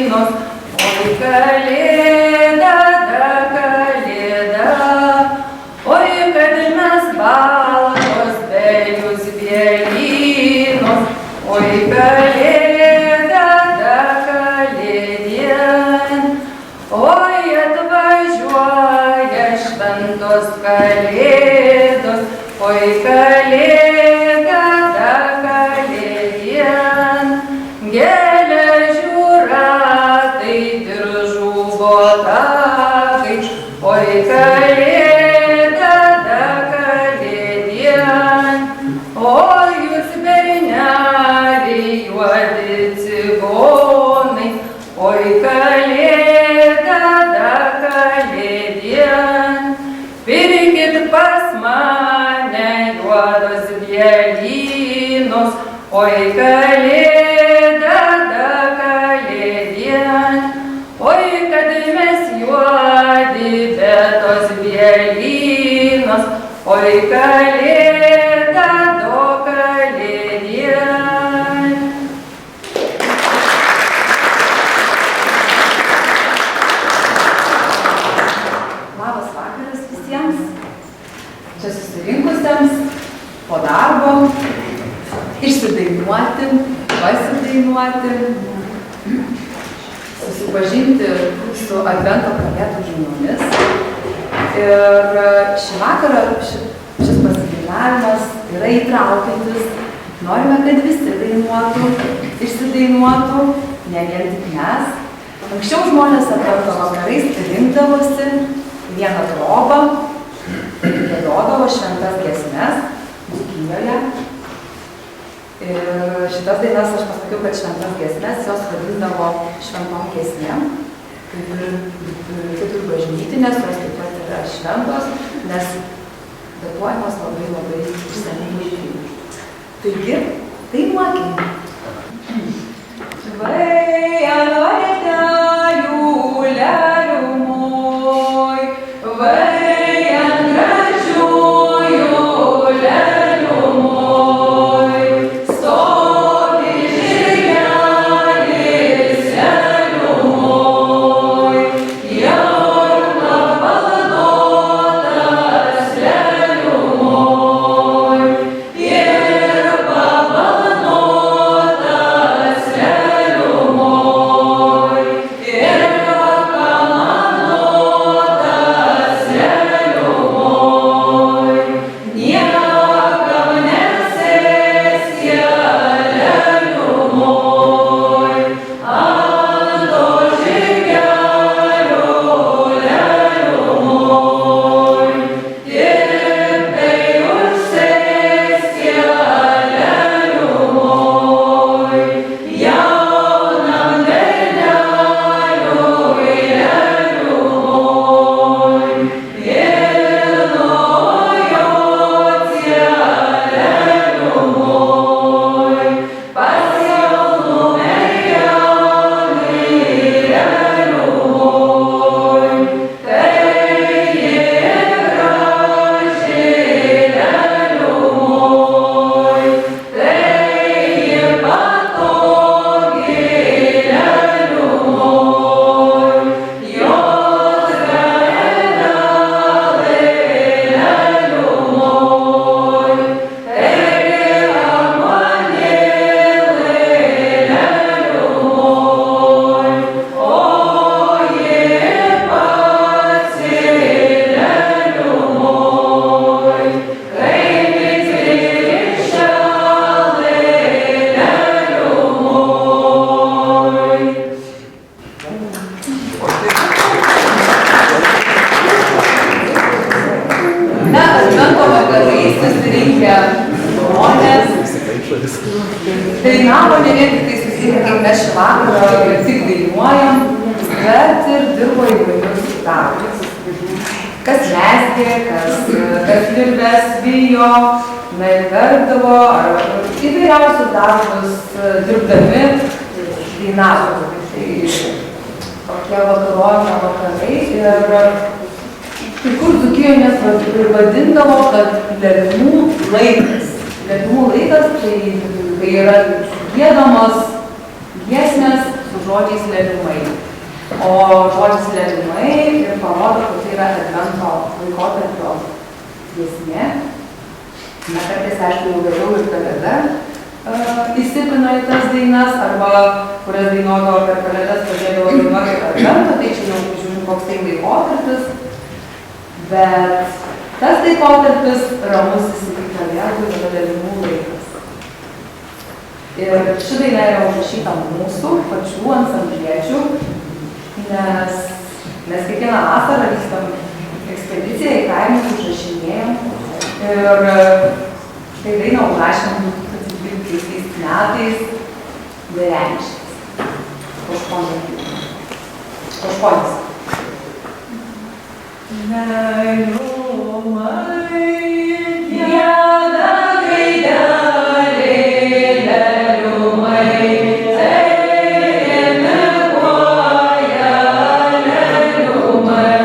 blynos, oi kalėda, da kalėda, oi kad mes baltos bejus vėlynos, oi kalėda, da kalėdien, oi atvažiuoja šventos kalėdos, oi kalėda, da kalėdien, geležių ratai, diržų botagai, oi kalėda, da kalėdien, oi jūs berneliai, juodi cigonai, oi kalėda, da kalėdien, pirkit pas mane juodos bielinos, oi kalėda, da kalėdien, oi kad mes juodi be tos bielinos, oi kalėda, do kalėdien. Labas vakaras visiems, čia susirinkusiems po darbo, išsidainuoti, pasidainuoti, susipažinti su Advento kalėdų žiniomis. Ir šį vakarą šis pasidainavimas yra įtraukiantis. Norime, kad visi dainuotų, išsidainuotų, ne vien tik mes. Anksčiau žmonės Advento vakarais rinkdavosi vieną trobą, giedodavo šventas giesmes Dzūkijoje. Ir šitas dainas aš pasakiau, kad šventas giesmes jos vadindavo šventom giesmėm, kaip ir bažnytinės, jos taip pat yra šventos, nes datuojamos labai išsamiai laikai. Taigi, dainuokime. Vai ant vartelių leliumoj, vai ant gražiųjų leliumoj, stovi žirgelis leliumoj, jauna balanotas leliumoj, ir pabalanotas leliumoj, ir pakamanotas leliumoj, niekam nesėskia leliumoj, ant to žirgelio leliumoj, tiktai užsėskia leliumoj, jaunam berneliui leliumoj, ir nujocija leliumoj, pas jaunų mergelį leliumoj, tai ji graži leliumoj, tai ji patogi leliumoj, jos gaelelai leliumoj, tai amanėlai leliumoj, o ji pati leliumoj, kaip krikščialai leliumoj. Na, Advento vakarais susirinkę žmonės dainavo ne vien tik tai susirinkę, mes šį vakarą ir tik dainuojam, bet ir dirbo įvairius darbus. Kas mezgė, kas virves vijo, na ir verkdavo, ar įvairiausius darbus dirbdami dainavo. Tai tokie vakarojimo vakarai ir kai kur Dzūkijoje net ir vadindavo, kad leliumų laikas. Leliumų laikas tai yra giedamos giesmės su žodžiais leliumai. O žodis leliumai ir parodo, kad tai yra advento laikotarpio giesmė. Na, kartais, aišku, jau vėliau ir Kalėda įsipino į tas dainas, arba kurias dainuodavo per Kalėdas, pradėdavo dainuoti advento, tai čia jau žiūrim, koks tai laikotarpis. Bet tas laikotarpis ramus įsivyko vėlgi yra leliumų laikas. Ir ši daina yra užrašyta mūsų, pačių ansambliečių, nes mes kiekvieną vasarą vykstam ekspediciją į kaimus, užrašinėjom. Ir štai dainą užrašėm 2012 metais Bereniškės. Koškonis. Leliumai, gieda gaideliai, leliumai, eina koja, leliumai,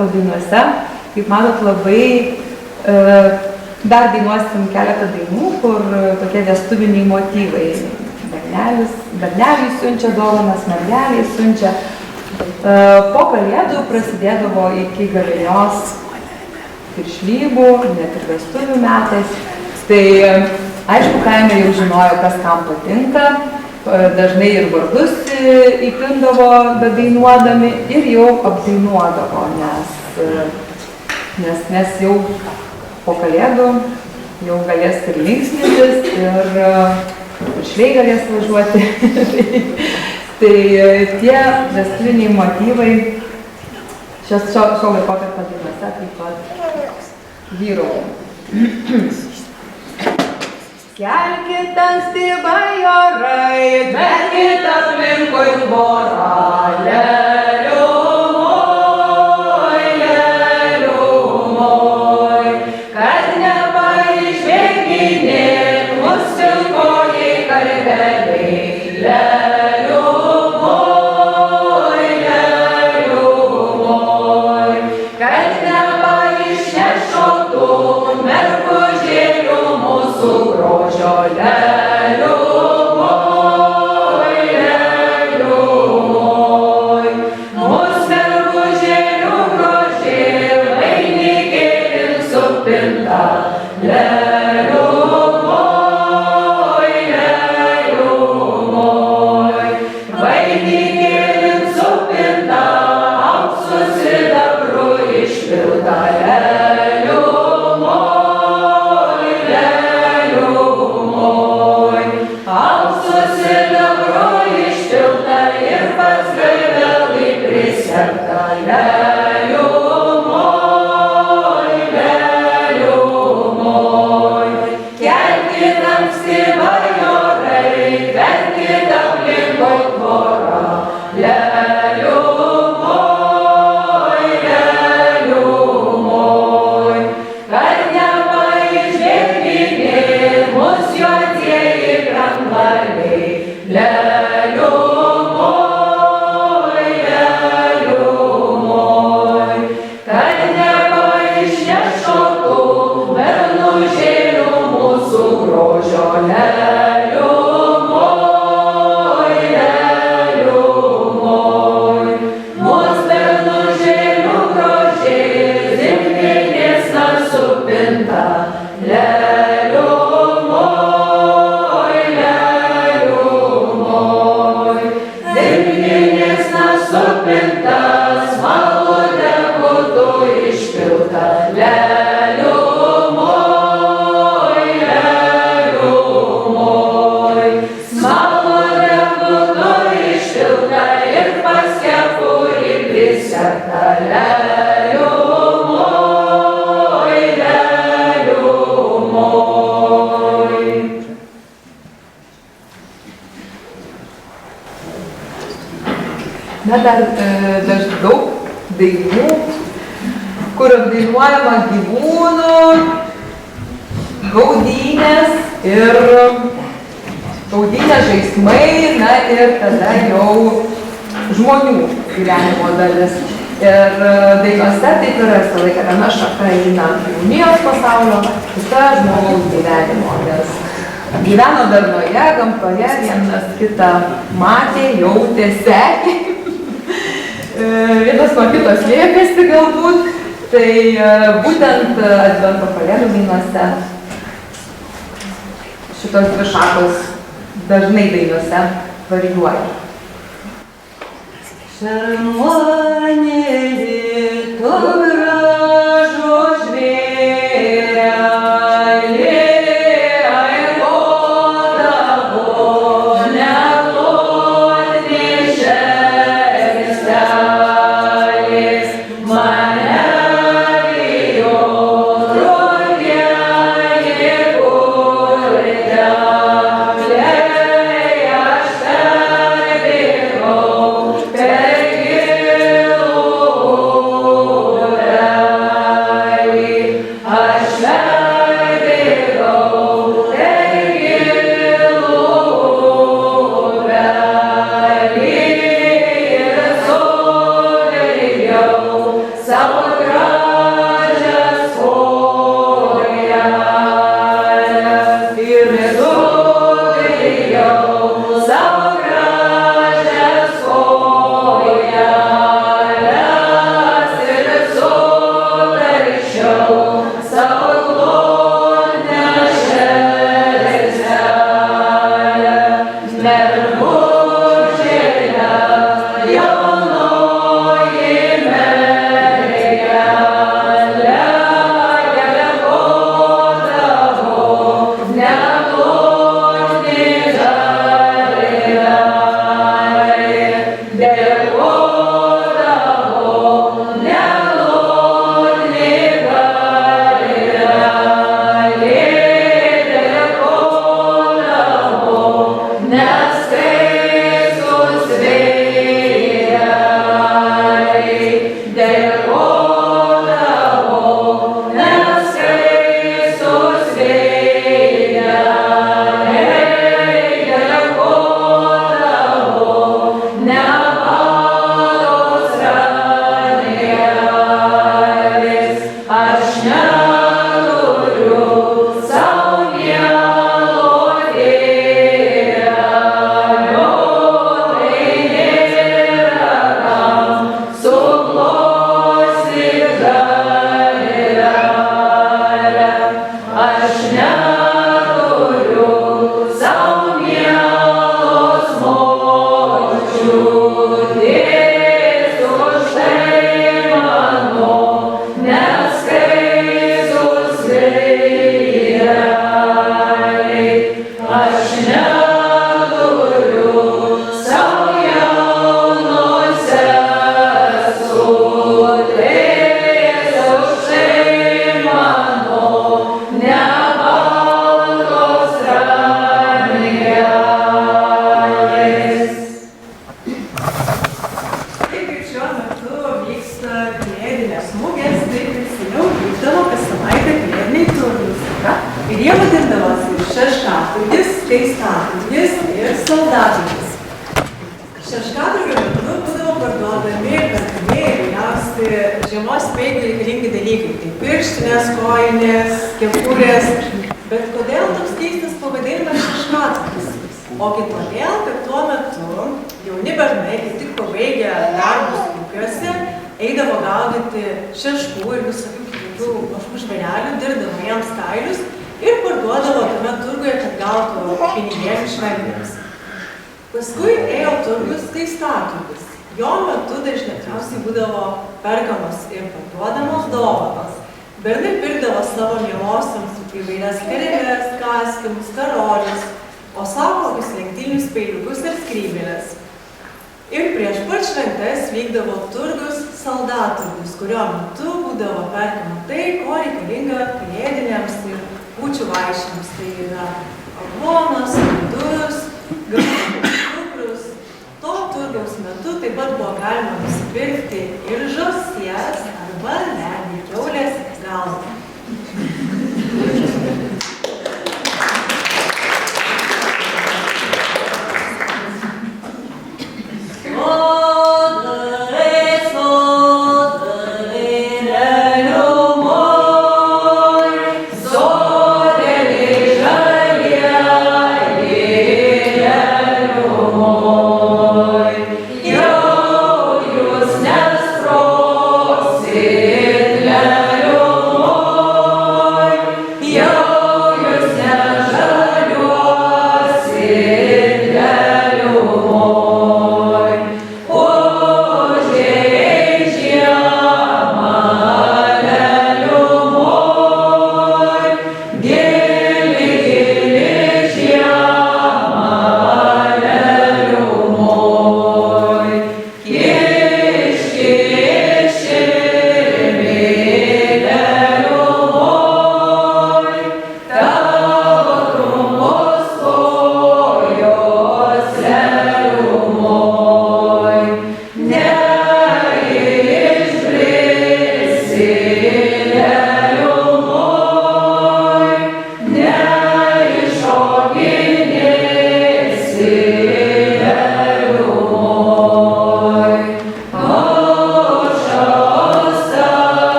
orkestro dainuose. Kaip matot, labai dar dainuosim keletą dainų, kur tokie vestuviniai motyvai. Berneliai siunčia dovanas, mergeliai siunčia. Po kalėdų prasidėdavo iki gavėnios piršlybų, net ir vestuvių metais. Tai aišku, kaime jau žinojo, kas kam patinka. Dažnai ir vardus įpindavo bedainuodami ir jau apdainuodavo, nes jau po kalėdų jau galės ir linksmintis ir piršliai galės važiuoti. Tai tie vestuviniai motyvai šio laikotarpio dainose taip pat vyrauja. Kelkit anksti bajorai, dvelkit aplinkui tvorą, leliumoj, leliumoj, kad nepaišvėginėt mus pilkoji karveliai, leliumoj, leliumoj, kad nepaišnešotų mergužėlių mūsų grožio, leliumoj, leliumoj, mūsų mergužėlių grožė vainikėlin supinta, leliumoj, leliumoj, vainikėlin supinta, auksu sidabru išpilta, leliumoj, leliumoj, auksu sidabru išpilta ir pats gaivelai prisegta, leliumoj, leliumoj, kelkit anksti bajorai, dvelkit aplinkui tvorą, leliumoj, leliumoj, kad nepaišvėginėt mus juodieji kranklaliai, leliumoj, leliumoj, kad nepaišnešotų mergužėlių mūsų grožio, leliumoj, leliumoj, mūsų mergužėlių grožė zilginės nesupinta, leliumoj, leliumoj, zilginės nesupinta, smalūde būtų išpilta, leliumoj, leliumoj, smalūde būtų išpilta ir pas kepurį prisegta, leliumoj, leliumoj. Na, dar daug dainų, kur apdainuojama gyvūnų, gaudynės ir gaudynės žaismai, na ir tada jau žmonių gyvenimo dalis. Ir dainose taip yra visą laiką viena šaka eina gyvūnijos pasaulio, kita žmogaus gyvenimo, nes gyveno darnoje, gamtoje, vienas kitą matė, jautė, sekė. Vienas nuo kito slėpėsi galbūt, tai būtent Advento kalėdų dainose šitos dvi šakos dažnai dainose varijuoja. Šarmonėlį tu gražų žvėrelį, Savo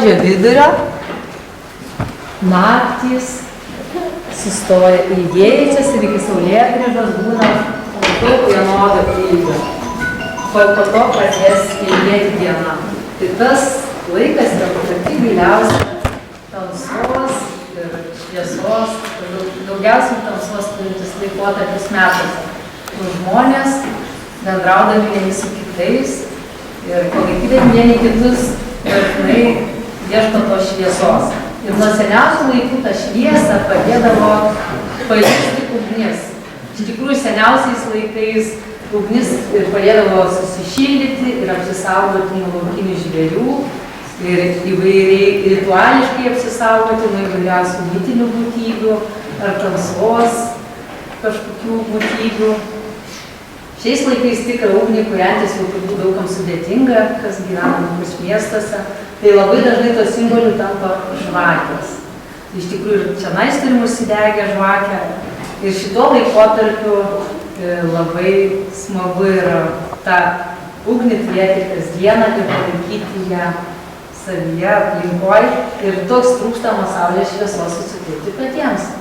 gruodžio vidurio naktys sustoja ilgėjančias ir iki saulėgrįžos būna daug vienodo ilgio. Po to pradės ilgėti diena. Tai tas laikas yra pati gailiausia tamsos ir šviesos, daugiausiai tamsos turintis laikotarpis metuose. Žmonės bendraudami vieni su kitais ir palaikydami vieni kitus dažnai ieško tos šviesos. Ir nuo seniausių laikų tą šviesą padėdavo pajusti ugnis. Iš tikrųjų, seniausiais laikais ugnis padėdavo susišildyti ir apsisaugoti nuo laukinių žvėrių ir įvairiai rituališkai apsisaugoti nuo įvairiausių mitinių būtybių ar tamsos kažkokių būtybių. Šiais laikais tikrą ugnį kūrentis jau turbūt daugam sudėtinga, kas gyvena mūsų miestuose. Tai labai dažnai to simboliu tampa žvakės. Iš tikrųjų, čia nais turim užsidegę žvakę. Ir šituo laikotarpiu labai smagu yra tą ugnį turėti kasdieną ir palaikyti ją savyje, aplinkoj. Ir toks trūkstamas saulės šviesos susikurti patiems.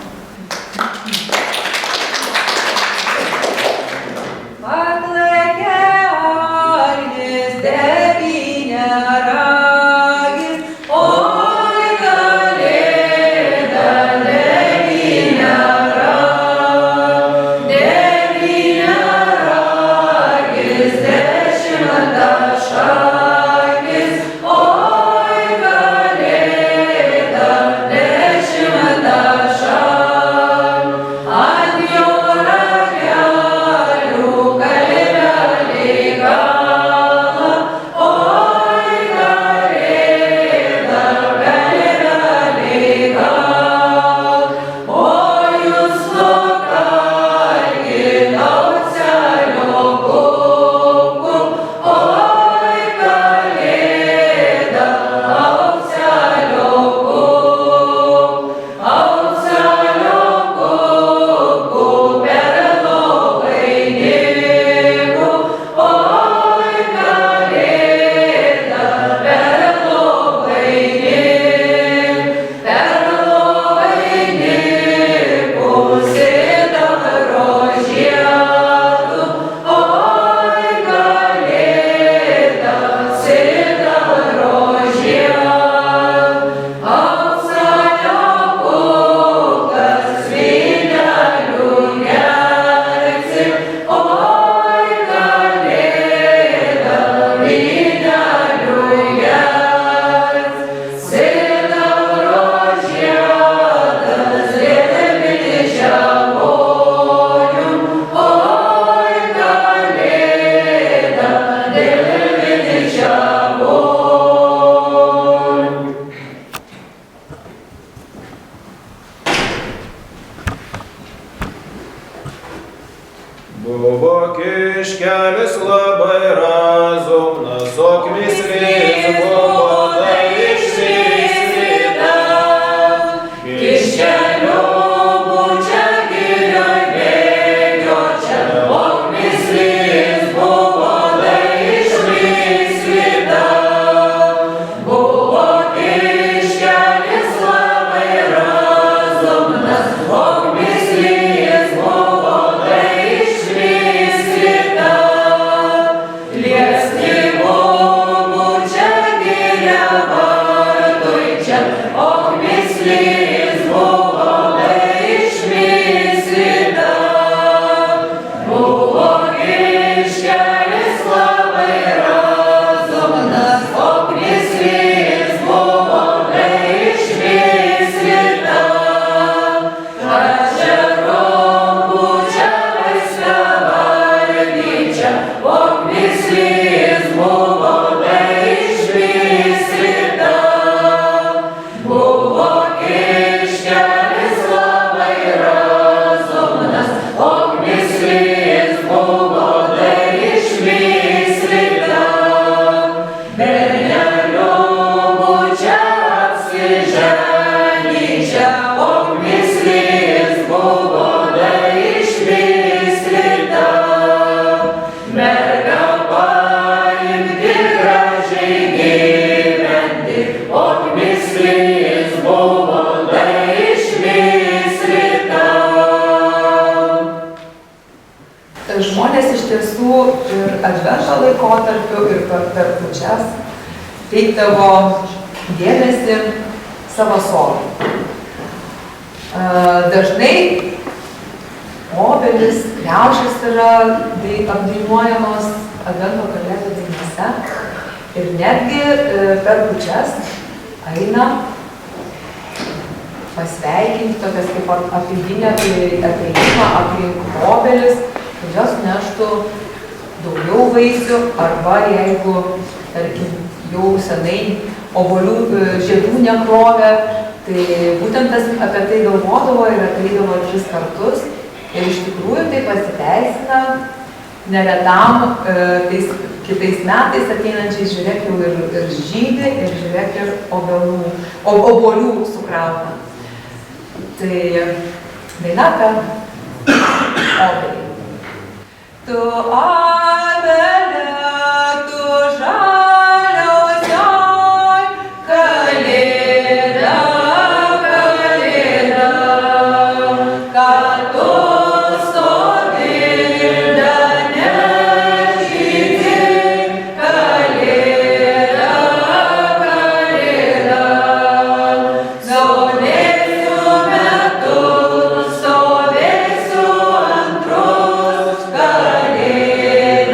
Oh, tiesų ir advento laikotarpiu, ir per kūčias teikdavo dėmesį savo sodui. Dažnai obelis, kriaušės yra apdainuojamos advento kalėdų dainose ir netgi per kūčias eina pasveikinti tokias kaip apeiginę ateimą aplink obelis, kad jos neštų daugiau vaisių arba jeigu, tarkim, jau senai obuolių žiedų nekrovė, tai būtent apie tai galvodavo ir ateidavo 3 kartus ir iš tikrųjų tai pasiteisina neretam tais kitais metais ateinančiais, žiūrėk jau ir žydį, ir žiūrėk ir obuolių sukrauta. Tai daina apie obelį. Tu obelė, tu žaliausioj, kalėda, kalėda, kad tu Kalėda.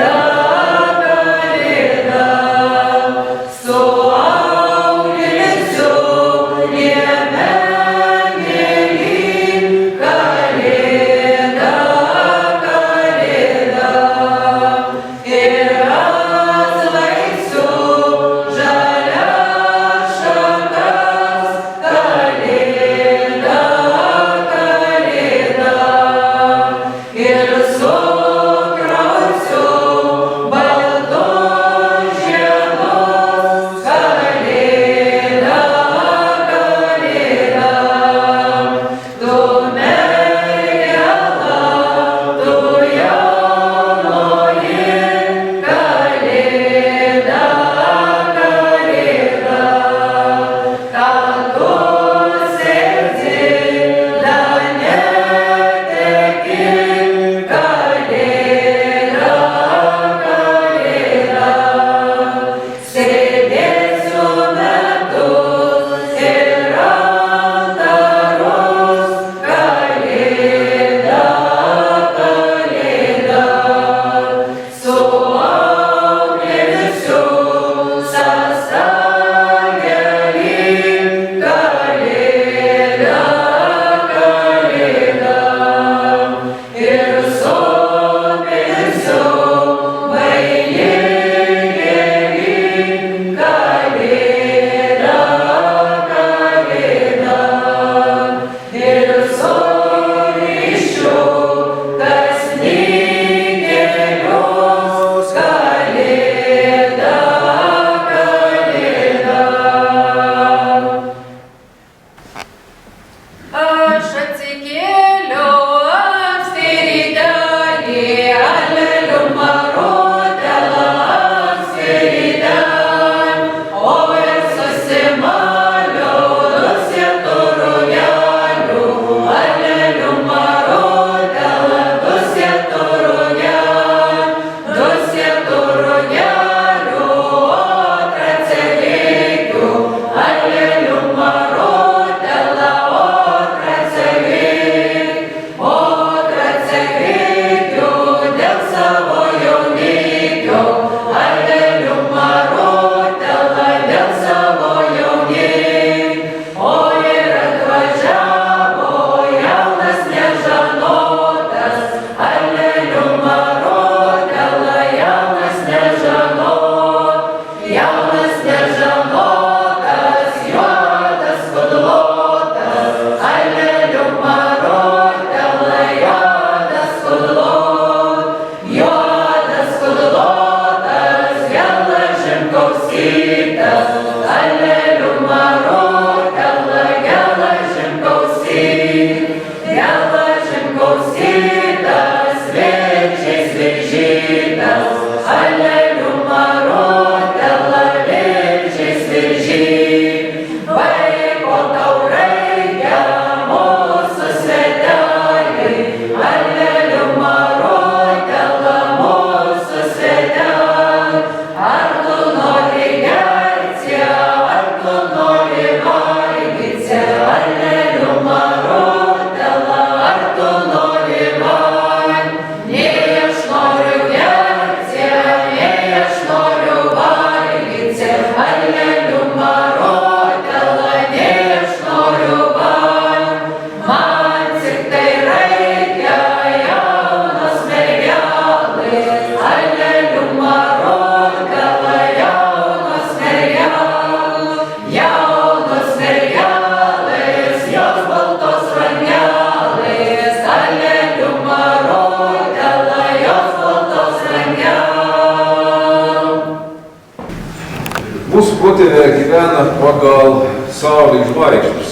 Mūsu protėvē gyvena pagal sauli žvaigždes.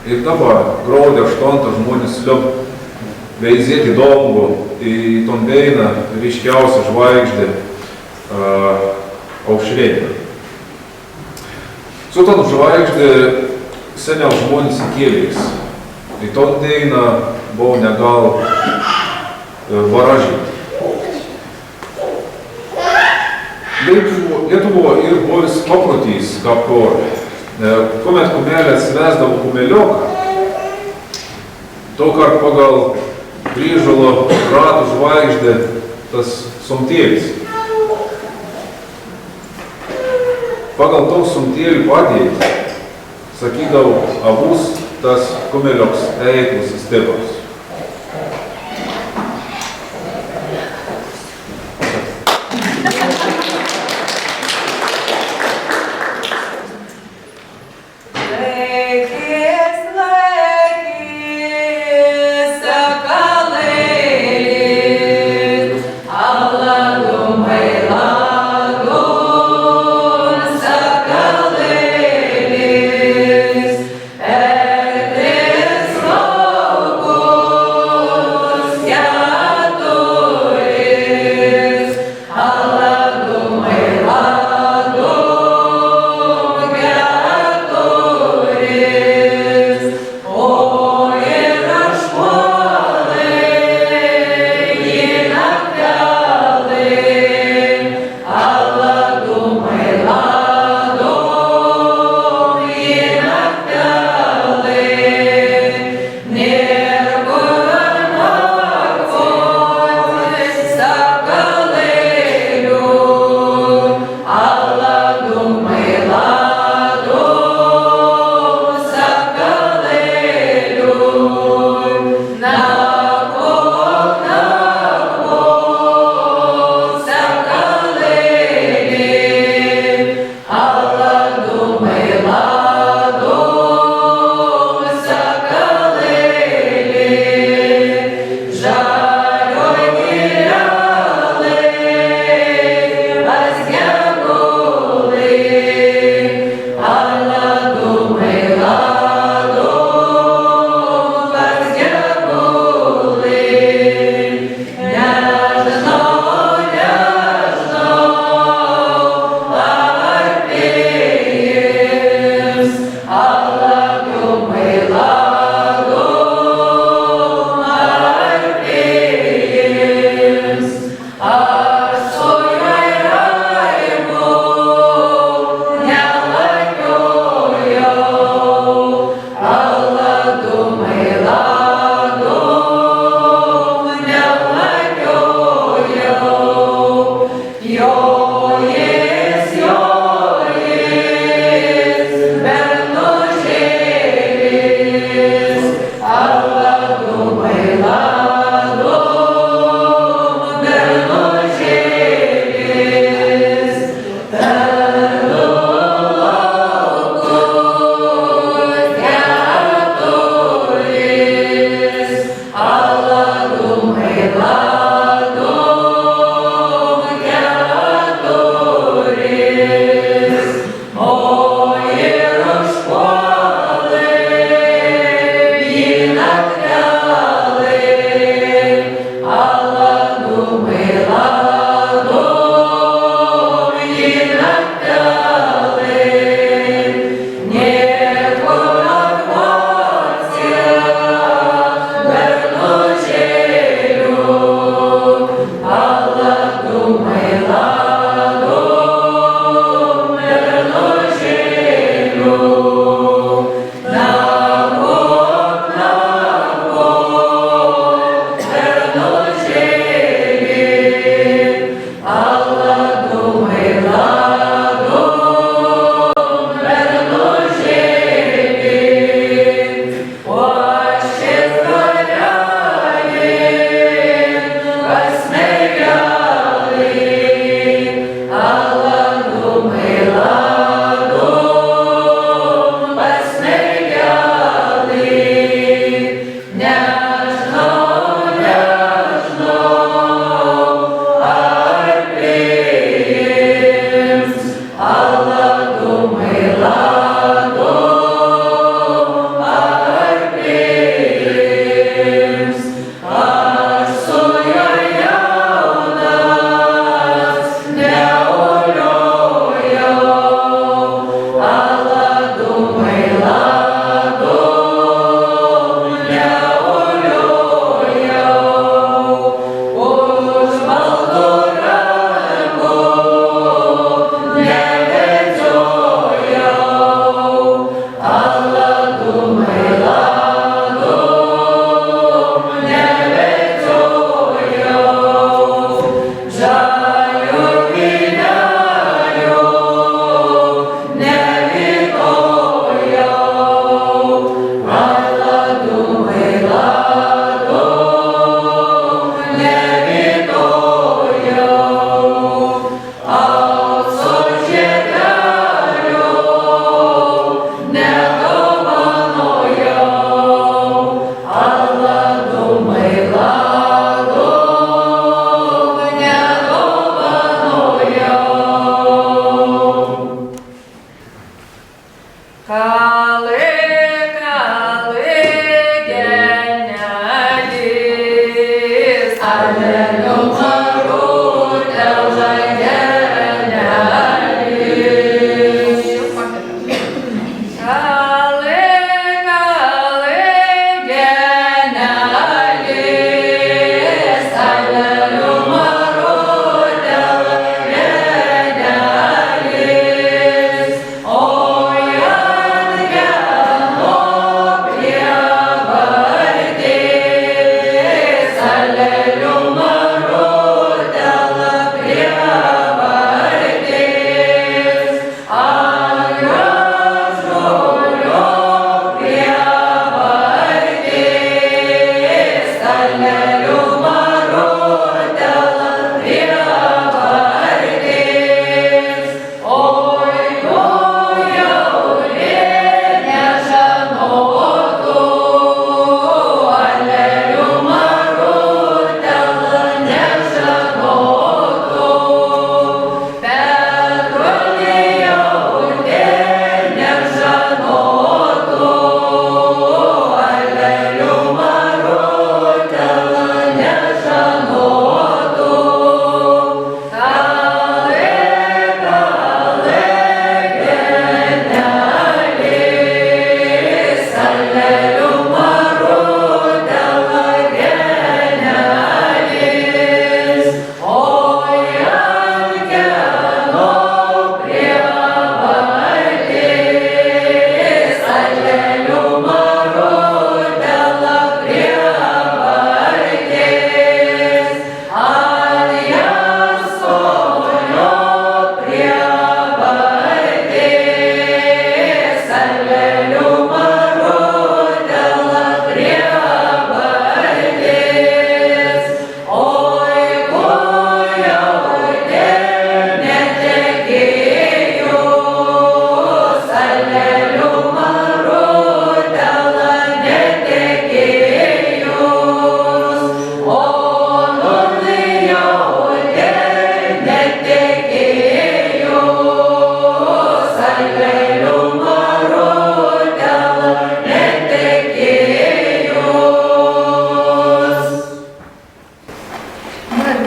Ir dabar graudė 8 žmonės ļop veizėti dombu į tom beina ryškiausia žvaigždė aušrėje. Su tom žvaigždė seniau žmonės įkėlės. Į tom beina buvo negal varažyti. Lietuvo ir bovis paprotys, kaip kuomet kumelės vesdavo kumelioką, tokart pagal grįžalo ratų žvaigždė tas sumtėlis. Pagal to sumtėlį padėti, sakydavo, avus tas kumelioks eiklus stebas. Oh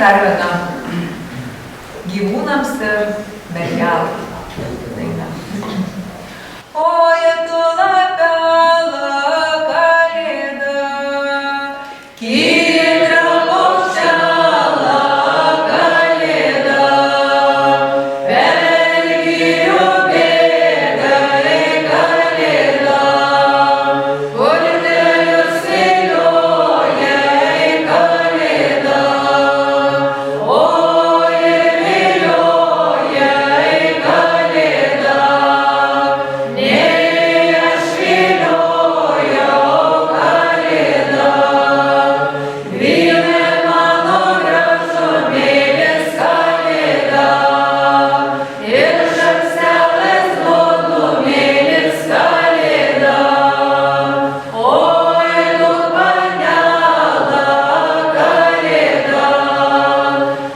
dar viena gyvūnams ir mergelai daina. Oi, tu lapelą kalėda, kira paukštelą kalėda, pelkinių bėga į kalėdą, purtelius vilioja į kalėdą, oi, vilioja į kalėdą, nei aš viliojau kalėdą, vylė mano gražumėlis kalėda, ir žarstelis nuodumėlis kalėda, oi, tu panelą kalėda,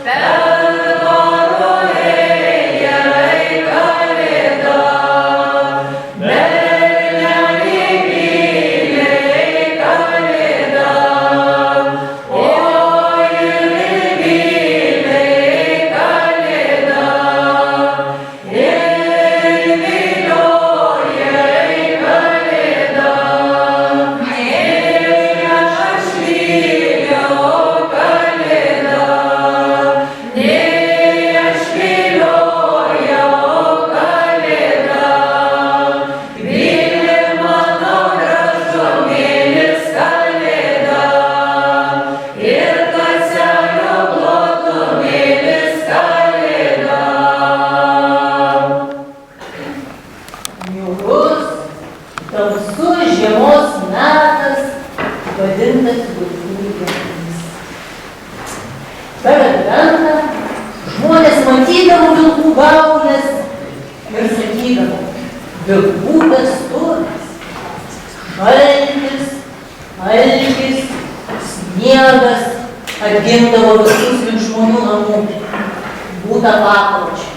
per dvarų ėja į kalėdą, bernelį vylė į kalėdą, oi, vylė į kalėdą, ir vilioja į kalėdą, nei aš viliau kalėdą, nei aš viliojau kalėdą, vylė mano gražumėlis kalėda, ir kaselių blotumėlis kalėda. Niūrus, tamsus žiemos metas, vadintas vilkų dienomis. Per adventą žmonės matydavo vilkų gaunes ir sakydavo: vilkų vestuvės, šaltis, alkis, sniegas atgimdavo visus link žmonių namų, būta papročio.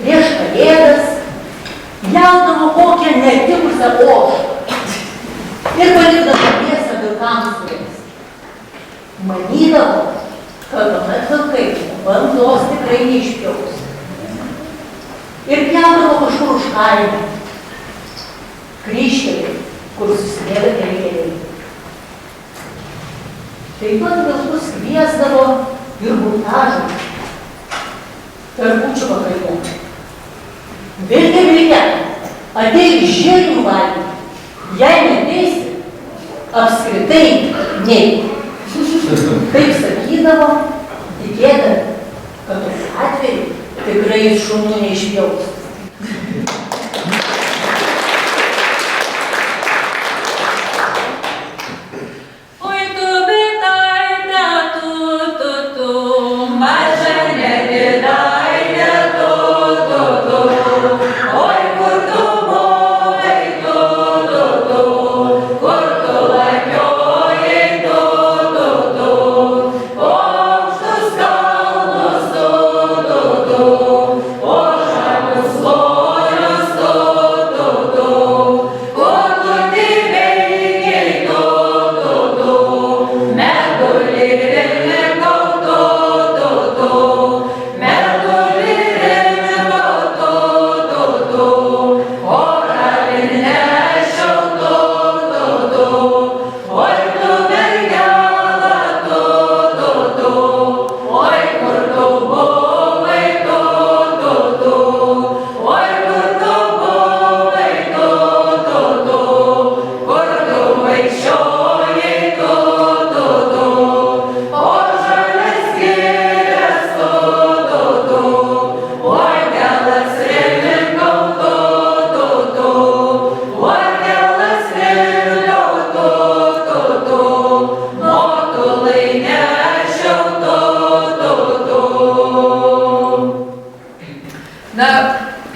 Prieš kalėdas jaudavo kokią netikrų Manydavo, kad tuomet vilkai bandos tikrai neišpjaus. Ir pjaudavo kažkur už kaimą, kryžkelį, kur susidėda keliai. Taip pat vilkus kviesdavo ir burtažą per kūčių vakarienę. Vilke, vilke, ateik žirnių valgyti, jei neteisi, apskritai neik. Taip sakydavo, tikėdami, kad tokiu atveju tikrai šunų neišpjaus.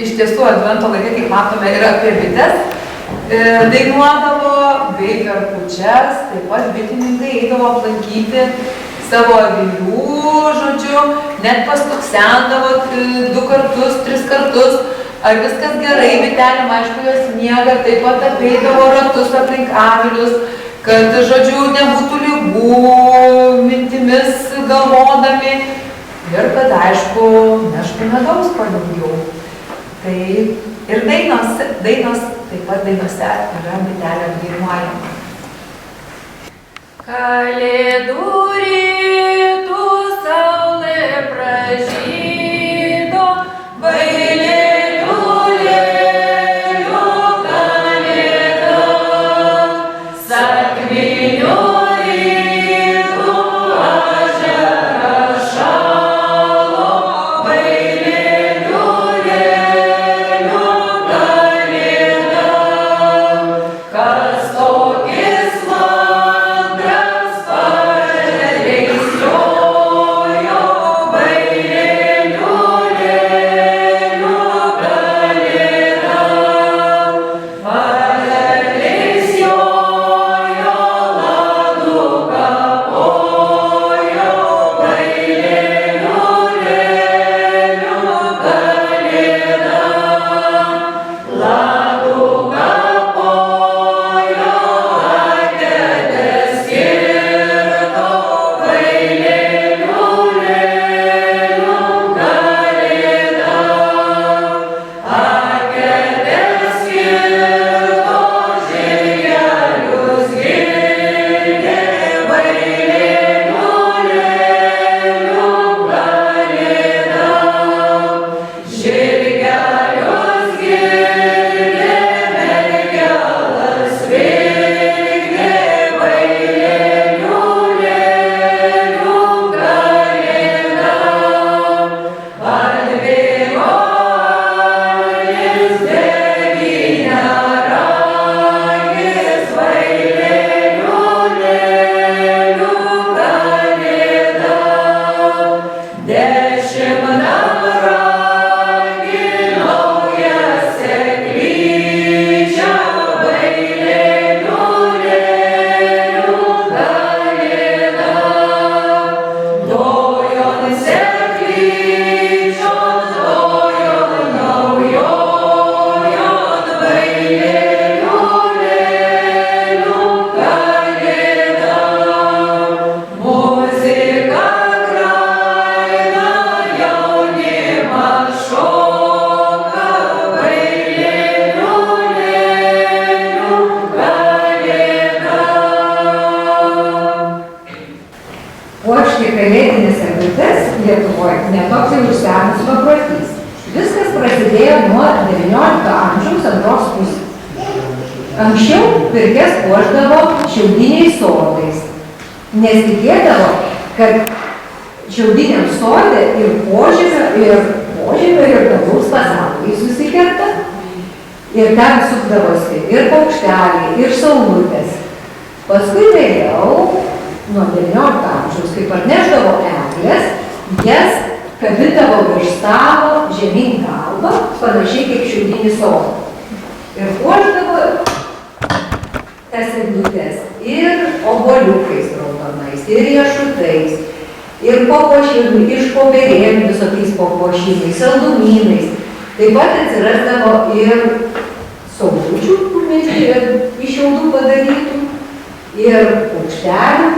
Iš tiesų, advento laikai, kaip matome, ir apie bites dainuodavo, bei per kūčias, taip pat bitininkai eidavo aplankyti savo avilių, žodžiu, net pastuksendavo 2 kartus, 3 kartus, ar viskas gerai, bitelėm, aišku, jos miega, taip pat apeidavo ratus aplink avilius, kad, žodžiu, nebūtų ligų, mintimis galvodami ir kad, aišku, neštų medaus padaugiau. Tai ir dainos taip pat dainose yra bitelė dainuojama. Kalėdų rytų saulė pražydo, vainėlių lėlių kalėda, sakminių rytų ežeras šalo, vainėlių lėlių kalėda, kas tokis mandras pažadės jojo, vainėlių ne toks jau išsenusių paprotys. Viskas prasidėjo nuo XIX amžiaus antros pusės. Anksčiau pirkes puošdavo šiaudiniais sodais, nes tikėdavo, kad šiaudiniam sode ir požemio ir dangaus pasauliai susikerta ir ten sukdavosi ir paukšteliai, ir saulutės. Paskui vėliau, nuo XIX amžiaus, kai parnešdavo eglės, jas kabindavo virš stalo žemyn galvą, panašiai kaip šiaudinį sodą. Ir puošdavo tas eglutes ir obuoliukais raudonais, ir riešutais, ir papuošimai, iš popierėlių visokiais papuošimais, saldumynais. Taip pat atsirasdavo ir saugučių, iš šiaudų padarytų, ir paukštelių.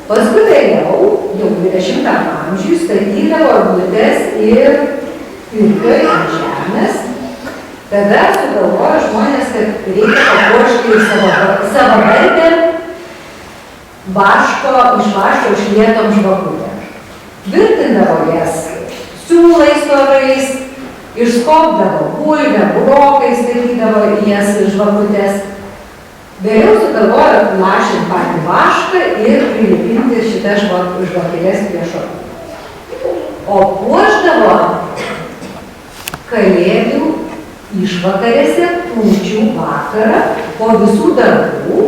Paskui vėliau, jau 20 amžiui, statydavo eglutes ir pirkai ant žemės. Tada sugalvojo žmonės, kad reikia papuošti savadartę iš vaško išlietom žvakutėm. Virtindavo jas siūlais storais, išskobdavo bulvę, burokais, darydavo jas žvakutės. Vėliau sugalvojo lašinti patį vašką ir prilipinti šitas žvakėlės prie šakų. O puošdavo kalėdų išvakarėse, kūčių vakarą, po visų darbų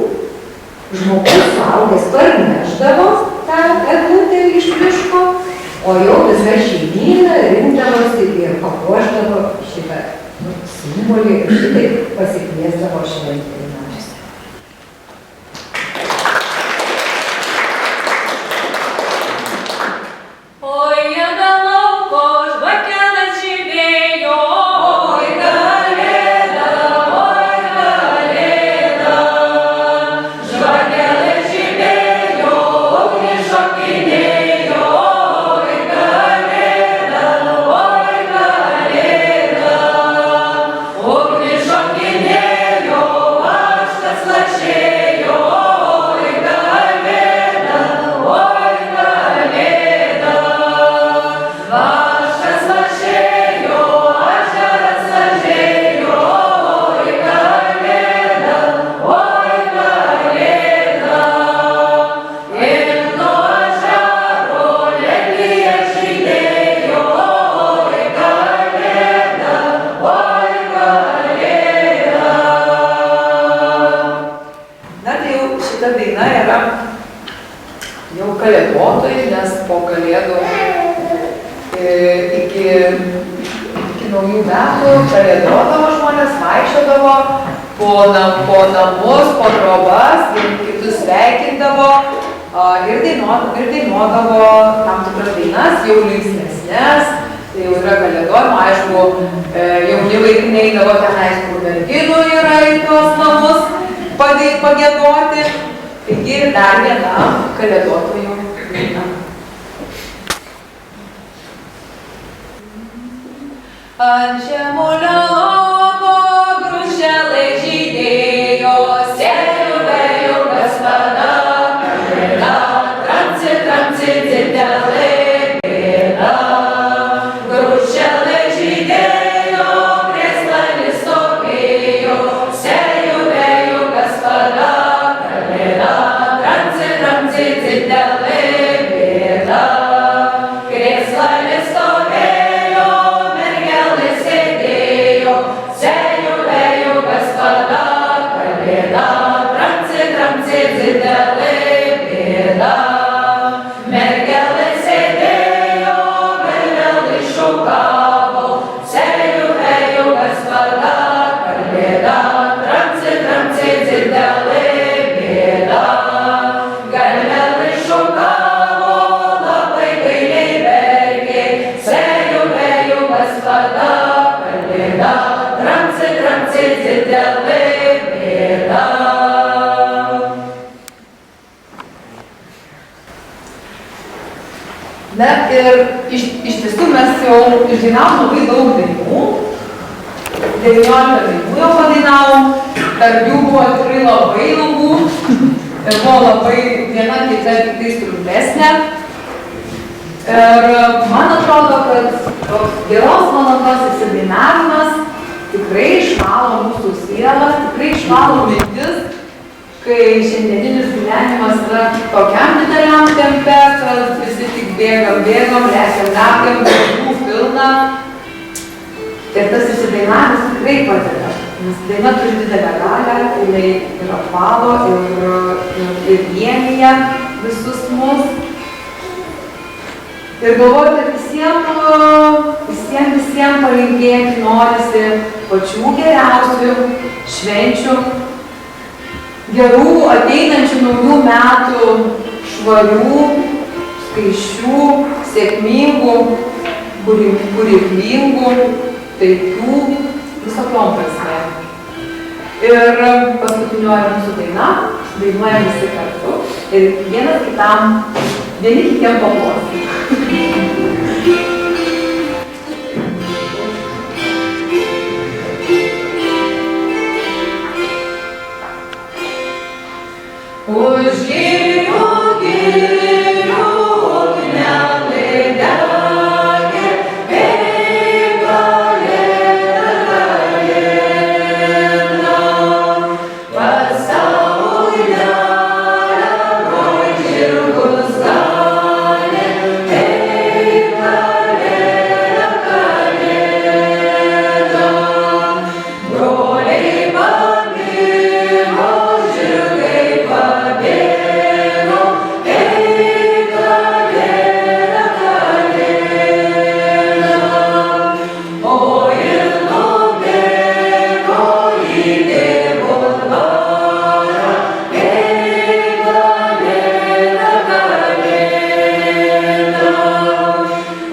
žmogus suaugęs parnešdavo tą eglutę iš miško, o jau visa šeimyna rinkdavosi ir papuošdavo šitą simbolį ir šitaip pasikviesdavo šventę. Ir dainuodavo tam tikras dainas, jau linksmesnes, tai jau yra kalėdojimo, aišku, jauni vaikai neidavo tenais, kur merginų yra į tuos namus pagiedoti. Taigi dar viena kalėdotojų daina. Ant žemulio lauko grūšelai žydėjo, sėlių vėjukas vada. Tramci, didelė bėda, grūšelai žydėjo, krėslanį stovėjo, sėjų vėjukas vada, kalėda. Tramci, didelė bėda, krėslanį stovėjo, mergelė sėdėjo, sėjų vėjukas vada, kalėda. Tramci, didelė bėda. Mergelė sėdėjo, mergelė šaukavo, sėjų vėjukas vada, kalėda. Tramci, didelė bėda. Mergelė šaukavo, labai gailiai verkė, sėjų vėjukas vada, kalėda. Tramci, didelė bėda. Na ir iš tiesų mes jau išdainavom labai daug dainų, 19 dainų jau padainavom, tarp jų buvo tikrai labai ilgų ir buvo labai viena kita tiktais trumpesnė. Ir man atrodo, kad toks geros valandos įsidainavimas tikrai išvalo mūsų sielą, tikrai išvalo mintis, kai šiandieninis gyvenimas yra tokiam dideliam tempe, kad visi tik bėgam, lekiam, darbų pilna. Ir tas įsidainavimas tikrai padeda, nes daina turi didelę galią, jinai ir apvalo, ir vienyje visus mus. Ir galvoju, kad visiems palinkėti norisi pačių geriausių švenčių, gerų ateinančių naujų metų, švarių, skaisčių, sėkmingų, kūrybingų, taikių, visokiom prasmėm. Ir paskutinioji mūsų daina, dainuojam visi kartu ir vieni kitiem paplosim. Už girių ugnelė degė, Kalėda, pasaulyje žirgus ganė, Kalėda, broliai pabėgo, žirgai pabėgo, o ir nubėgo į tėvo dvarą, Kalėda,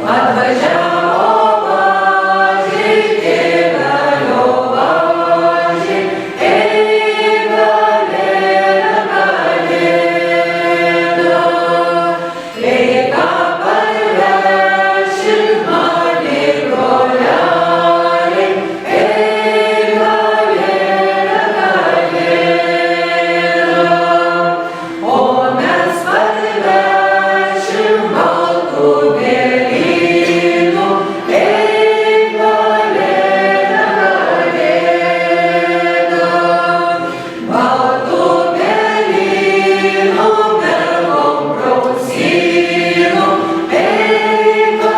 atvažiavo važiai, tėvelio važiai, Kalėda, reikia parveši mane broliai, Kalėda, o mes parvešim baltų mėlynų, Kalėda, baltų mėlynų, mergom brausynų, Kalėda.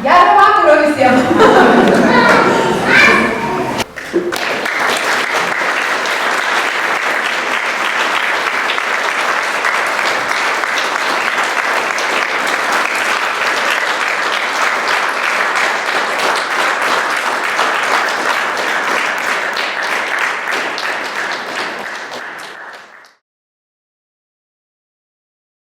Gerą vakarą visiems!